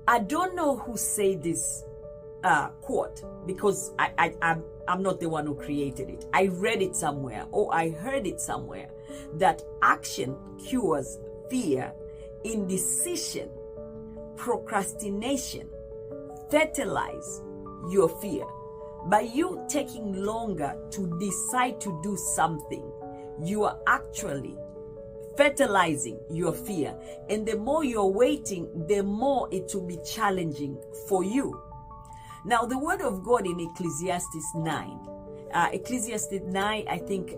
I don't know who said this quote, because I'm not the one who created it. I read it somewhere, or I heard it somewhere, that action cures fear, indecision, procrastination fertilize your fear. By you taking longer to decide to do something, you are actually fertilizing your fear. And the more you're waiting, the more it will be challenging for you. Now, the word of God in Ecclesiastes 9, I think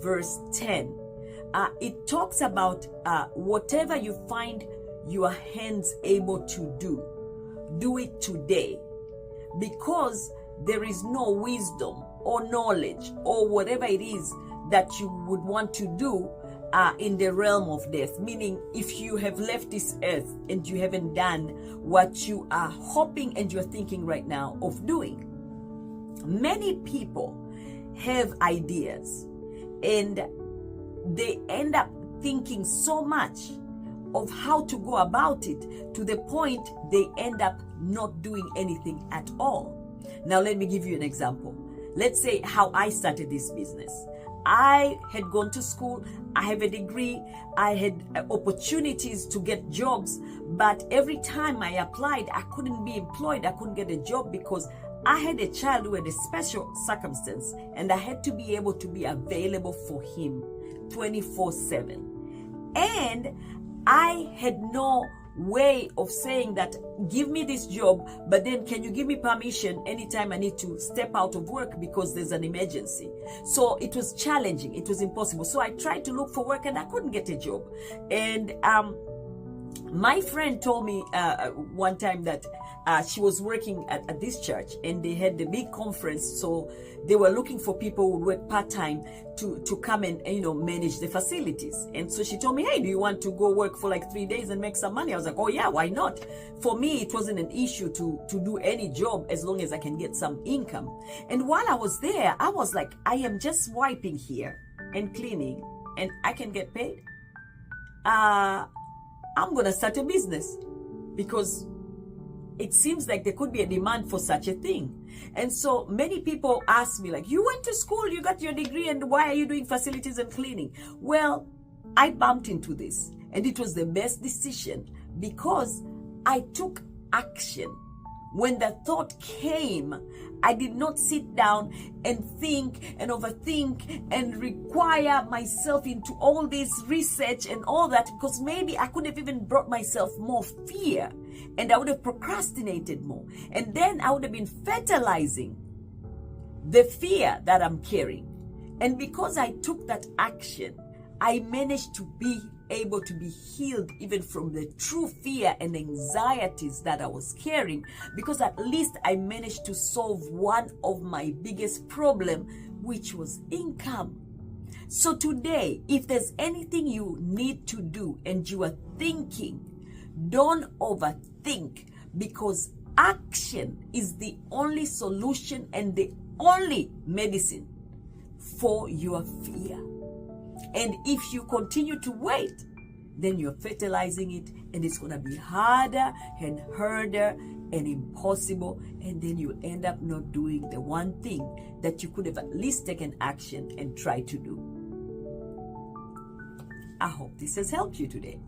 verse 10, it talks about whatever you find your hands able to do it today, because there is no wisdom or knowledge or whatever it is that you would want to do in the realm of death. Meaning, if you have left this earth and you haven't done what you are hoping and you're thinking right now of doing. Many people have ideas and they end up thinking so much of how to go about it, to the point they end up not doing anything at all. Now, let me give you an example. Let's say how I started this business. I had gone to school, I have a degree, I had opportunities to get jobs, but every time I applied, I couldn't be employed, I couldn't get a job, because I had a child who had a special circumstance, and I had to be able to be available for him 24/7. And I had no way of saying that, give me this job, but then can you give me permission anytime I need to step out of work because there's an emergency? So it was challenging, it was impossible. So I tried to look for work and I couldn't get a job. And my friend told me one time that she was working at this church, and they had the big conference, so they were looking for people who would work part-time to come and manage the facilities. And so she told me, hey, do you want to go work for like 3 days and make some money? I was like, oh yeah, why not? For me, it wasn't an issue to do any job as long as I can get some income. And while I was there, I was like, I am just wiping here and cleaning and I can get paid. I'm gonna start a business, because it seems like there could be a demand for such a thing. And so many people ask me, like, you went to school, you got your degree, and why are you doing facilities and cleaning? Well, I bumped into this, and it was the best decision, because I took action. When the thought came, I did not sit down and think and overthink and require myself into all this research and all that, because maybe I could have even brought myself more fear, and I would have procrastinated more. And then I would have been fertilizing the fear that I'm carrying. And because I took that action, I managed to be able to be healed even from the true fear and anxieties that I was carrying, because at least I managed to solve one of my biggest problem, which was income. So today, if there's anything you need to do and you are thinking, don't overthink, because action is the only solution and the only medicine for your fear. And if you continue to wait, then you're fertilizing it, and it's going to be harder and harder and impossible. And then you end up not doing the one thing that you could have at least taken action and tried to do. I hope this has helped you today.